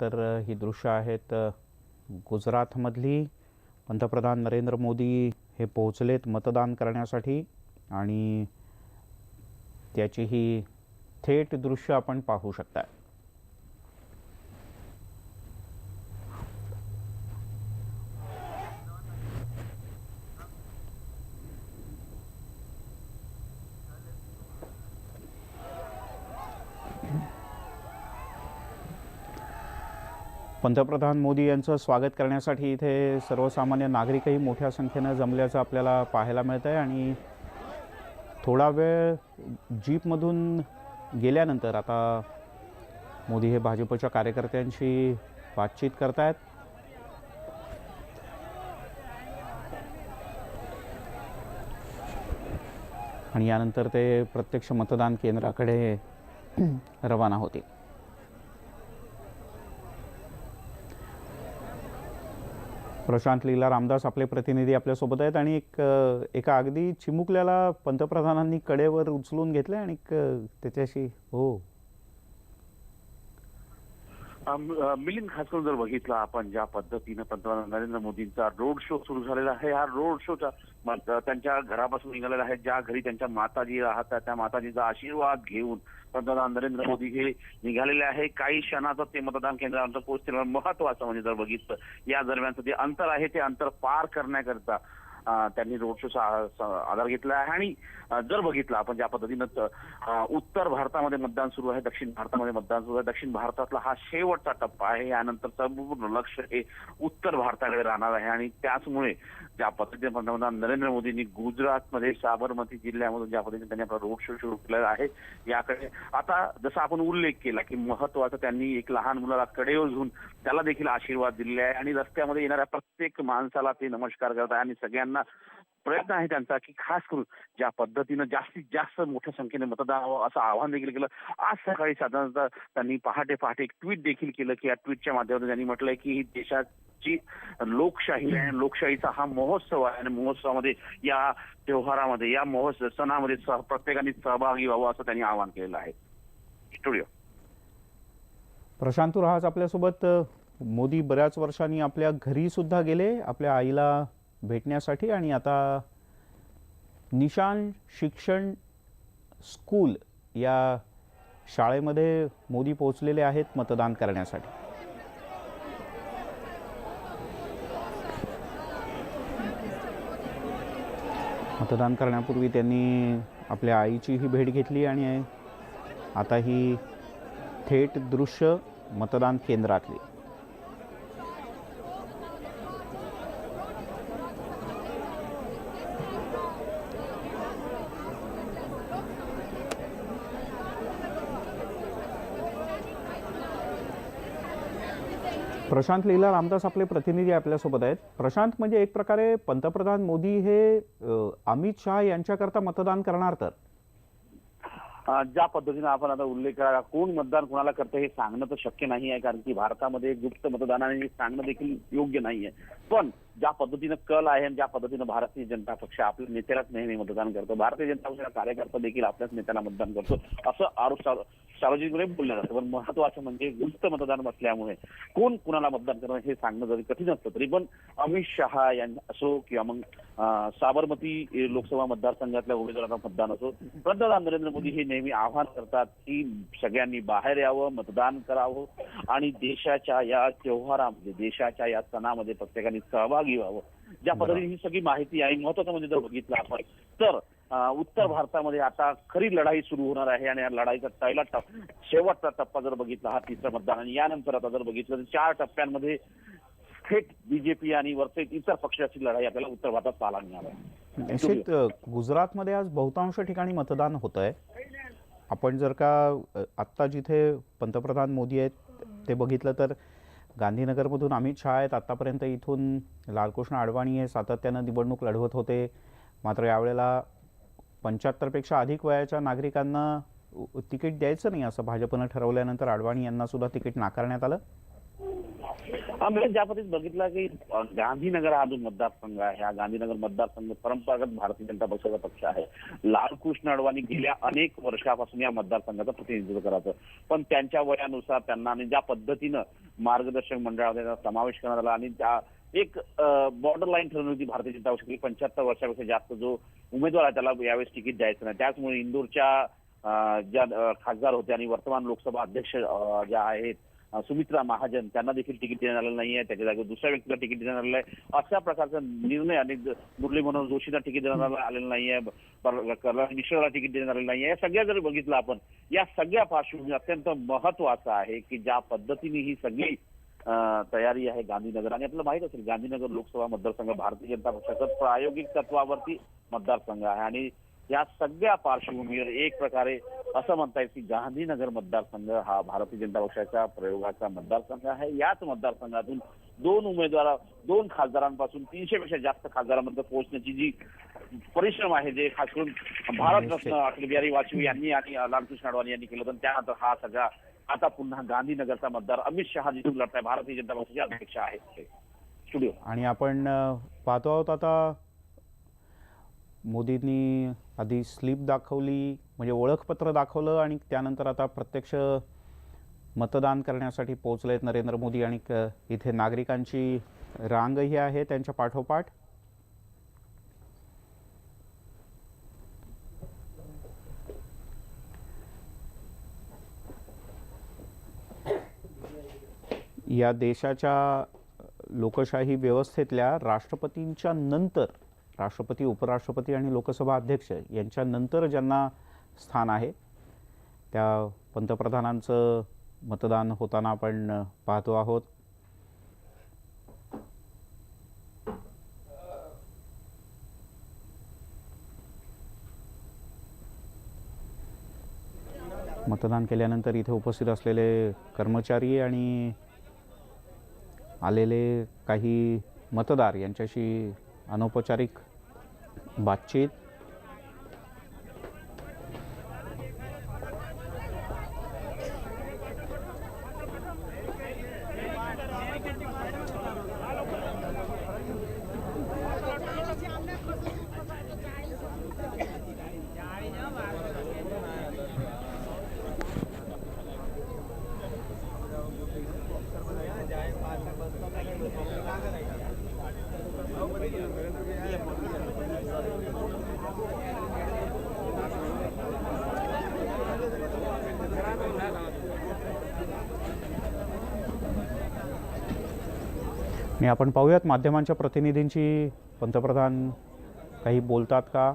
तर ही दृश्य आहेत गुजरातमधली। पंतप्रधान नरेंद्र मोदी हे पोहोचलेत मतदान करण्यासाठी आणि त्याची ही थेट दृश्य आपण पाहू शकता। पंतप्रधान मोदी यांचं स्वागत करण्यासाठी इथे सर्वसामान्य नागरिकही मोठ्या संख्येने जमल्याचं आपल्याला पाहायला मिळतंय आणि थोडा वेळ जीपमधून गेल्यानंतर आता मोदी हे भाजपच्या कार्यकर्त्यांशी बातचीत करतायत आणि यानंतर ते प्रत्यक्ष मतदान केंद्राकडे रवाना होतील। प्रशांत लीला रामदास आपले प्रतिनिधी आपल्यासोबत आहेत आणि एका अगदी चिमुकल्याला पंतप्रधानांनी कडेवर उचलून घेतले आणि त्याच्याशी मिलिंद, खास करून जर बघितलं आपण ज्या पद्धतीने पंतप्रधान नरेंद्र मोदींचा रोड शो सुरू झालेला आहे, हा रोड शोचा त्यांच्या घरापासून निघालेला आहे। ज्या घरी त्यांच्या माताजी राहतात त्या माताजीचा आशीर्वाद घेऊन पंतप्रधान नरेंद्र मोदी हे निघालेले आहे। काही क्षणातच ते मतदान केंद्रावर पोहोचतील। महत्वाचं म्हणजे जर बघितलं या दरम्यानचं जे अंतर आहे ते अंतर पार करण्याकरता त्यांनी रोड शोचा आधार घेतला आहे। आणि जर बघितलं आपण ज्या पद्धतीनं उत्तर भारतामध्ये मतदान सुरू आहे, दक्षिण भारतामध्ये मतदान सुरू आहे, दक्षिण भारतातला हा शेवटचा टप्पा आहे। यानंतर संपूर्ण लक्ष हे उत्तर भारताकडे राहणार आहे आणि त्याचमुळे ज्या पद्धतीने पंतप्रधान नरेंद्र मोदींनी गुजरातमध्ये साबरमती जिल्ह्यामधून ज्या पद्धतीने त्यांनी आपला रोड शो सुरू केलेला आहे, याकडे आता जसा आपण उल्लेख केला की महत्वाचं त्यांनी एक लहान मुलाला कडेवर घेऊन त्याला देखील आशीर्वाद दिलेला आहे आणि रस्त्यामध्ये येणाऱ्या प्रत्येक माणसाला ते नमस्कार करत आहे आणि सगळ्यांना प्रयत्न आहे त्यांचा की खास करून ज्या पद्धतीनं जास्तीत जास्त मोठ्या संख्येने मतदान व्हावं असं आवाहन देखील केलं। आज सकाळी साधारणतः त्यांनी पहाटे एक ट्विट देखील केलं की या ट्विटच्या माध्यमातून त्यांनी म्हटलंय की ही देशाची लोकशाही आहे, लोकशाहीचा हा महोत्सव आहे आणि महोत्सवामध्ये या त्योहारामध्ये या महोत्सव सणामध्ये प्रत्येकाने सहभागी व्हावं असं त्यांनी आवाहन केलेलं आहे। स्टुडिओ प्रशांत राज आपल्यासोबत। मोदी बऱ्याच वर्षांनी आपल्या घरी सुद्धा गेले आपल्या आईला भेटण्यासाठी आणि आता निशान शिक्षण स्कूल या शाळेमध्ये मोदी पोहोचलेले आहेत मतदान करण्यासाठी। मतदान करण्यापूर्वी त्यांनी आपल्या आईचीही भेट घेतली आणि आता ही थेट दृश्य मतदान केंद्रातली। प्रशांत लीला रामदास आपले प्रतिनिधी आपल्यासोबत आहेत। प्रशांत, म्हणजे एक प्रकारे पंतप्रधान मोदी हे अमित शाह यांच्याकरता मतदान करणार तर ज्या पद्धतीने आपण आता उल्लेख करा कोण मतदान कोणाला करतं हे सांगणं तर शक्य नाही आहे, कारण की भारतामध्ये गुप्त मतदानाने सांगणं देखील योग्य नाहीये। पण ज्या पद्धतीनं कल आहे, ज्या पद्धतीनं भारतीय जनता पक्ष आपल्या नेत्यालाच नेहमी मतदान करतो, भारतीय जनता पक्षाचा कार्यकर्ता देखील आपल्याच नेत्याला मतदान करतो असं आरोप सार्वजनिकपणे बोललं जातं। पण महत्वाचं म्हणजे गुप्त मतदान असल्यामुळे कोण कुणाला मतदान करणं हे सांगणं जरी कठीण असतं तरी पण अमित शहा यांना असो किंवा मग साबरमती लोकसभा मतदारसंघातल्या उमेदवारांना मतदान असो, पंतप्रधान नरेंद्र मोदी हे नेहमी आवाहन करतात की सगळ्यांनी बाहेर यावं, मतदान करावं आणि देशाच्या या त्योहारामध्ये देशाच्या या सणामध्ये प्रत्येकाने सहभागी व्हावं। ज्या पद्धतीने ही सगळी माहिती आहे, महत्वाचं म्हणजे जर बघितलं आपण तर उत्तर भारतामध्ये आता खरी लढाई सुरू होणार आहे आणि या लढाईचा शेवटचा टप्पा जर बघितला हा तिसरा मतदान आणि यानंतर आता जर बघितलं तर 4 टप्प्यांमध्ये थेट बीजेपी आणि वरचे इतर पक्षाची लढाई आपल्याला उत्तर भारतात पाहायला मिळाली। निश्चित गुजरातमध्ये आज बहुतांश ठिकाणी मतदान होत आहे। आपण जर का आत्ता जिथे पंतप्रधान मोदी आहेत ते बघितलं तर गांधीनगरमधून अमित शहा आहेत। आतापर्यंत इथून लालकृष्ण अडवाणी हे सातत्यानं निवडणूक लढवत होते, मात्र यावेळेला 75 पेक्षा अधिक वयाच्या नागरिकांना तिकीट द्यायचं नाही असं भाजपनं ठरवल्यानंतर अडवाणी यांना सुद्धा तिकीट नाकारण्यात आलं। म्हणजे ज्या पद्धतीत बघितलं की गांधीनगर हा जो मतदारसंघ आहे, हा गांधीनगर मतदारसंघ परंपरागत भारतीय जनता पक्षाचा पक्ष आहे. लालकृष्ण अडवाणी गेल्या अनेक वर्षापासून या मतदारसंघाचं प्रतिनिधित्व करायचं, पण त्यांच्या वयानुसार त्यांना आणि ज्या पद्धतीनं मार्गदर्शक मंडळामध्ये त्यांचा समावेश करण्यात आला आणि त्या एक बॉर्डर लाईन ठरवली होती भारतीय जनता पक्षाची 75 वर्षापेक्षा जास्त जो उमेदवार आहे त्याला यावेळेस तिकीट द्यायचं नाही. त्याचमुळे इंदूरच्या ज्या खासदार होत्या आणि वर्तमान लोकसभा अध्यक्ष ज्या आहेत सुमित्रा महाजन, त्यांना देखील तिकीट देण्यात आलेलं नाहीये. त्याच्या जागेवर दुसऱ्या व्यक्तीला तिकीट देण्यात आलेलं आहे. अशा प्रकारचा निर्णय अनेक मुरली मनोहर जोशीला तिकीट देण्यात आलेलं नाहीये, कल्याण मिश्राला तिकीट देण्यात आलेलं नाहीये. या सगळ्या जर बघितलं आपण, या सगळ्या पार्श्वभूमी अत्यंत महत्वाचं आहे की ज्या पद्धतीने ही सगळी तयारी आहे गांधीनगर, आणि आपल्याला माहित असेल गांधीनगर लोकसभा मतदारसंघ भारतीय जनता पक्षाचा प्रायोगिक तत्वावरती मतदारसंघ आहे आणि या सगळ्या पार्श्वभूमीवर एक प्रकारे असं म्हणता येईल की गांधीनगर मतदारसंघ हा भारतीय जनता पक्षाच्या प्रयोगाचा मतदारसंघ आहे. याच मतदारसंघातून दोन खासदारांपासून 300 पेक्षा जास्त खासदारांमध्ये पोहोचण्याची जी परिश्रम आहे, जे खास करून भारतरत्न अटल बिहारी वाजपेयी यांनी आणि लालकृष्ण अडवाणी यांनी केलं, तर त्यानंतर हा सगळा आता पुन्हा गांधीनगरचा मतदार अमित शहा जिथून लढताय भारतीय जनता पक्षाचे अध्यक्ष आहेत स्टुडिओ. आणि आपण पाहतो आहोत आता मोदींनी आधी स्लिप दाखवली, म्हणजे ओळखपत्र दाखवलं, आणि त्यानंतर आता प्रत्यक्ष मतदान करण्यासाठी पोहोचलेत नरेंद्र मोदी, आणि इथे नागरिकांची रांगही आहे त्यांच्या पाठोपाठ. या देशाच्या लोकशाही व्यवस्थेतल्या राष्ट्रपतींच्या नंतर, राष्ट्रपती, उपराष्ट्रपती आणि लोकसभा अध्यक्ष यांच्या नंतर ज्यांना स्थान आहे त्या पंतप्रधानांचं मतदान होताना आपण पाहतो आहोत. मतदान केल्यानंतर इथे उपस्थित असलेले कर्मचारी आणि आलेले काही मतदार यांच्याशी अनौपचारिक बातचीत. आणि आपण पाहूयात माध्यमांच्या प्रतिनिधींची, पंतप्रधान काही बोलतात का.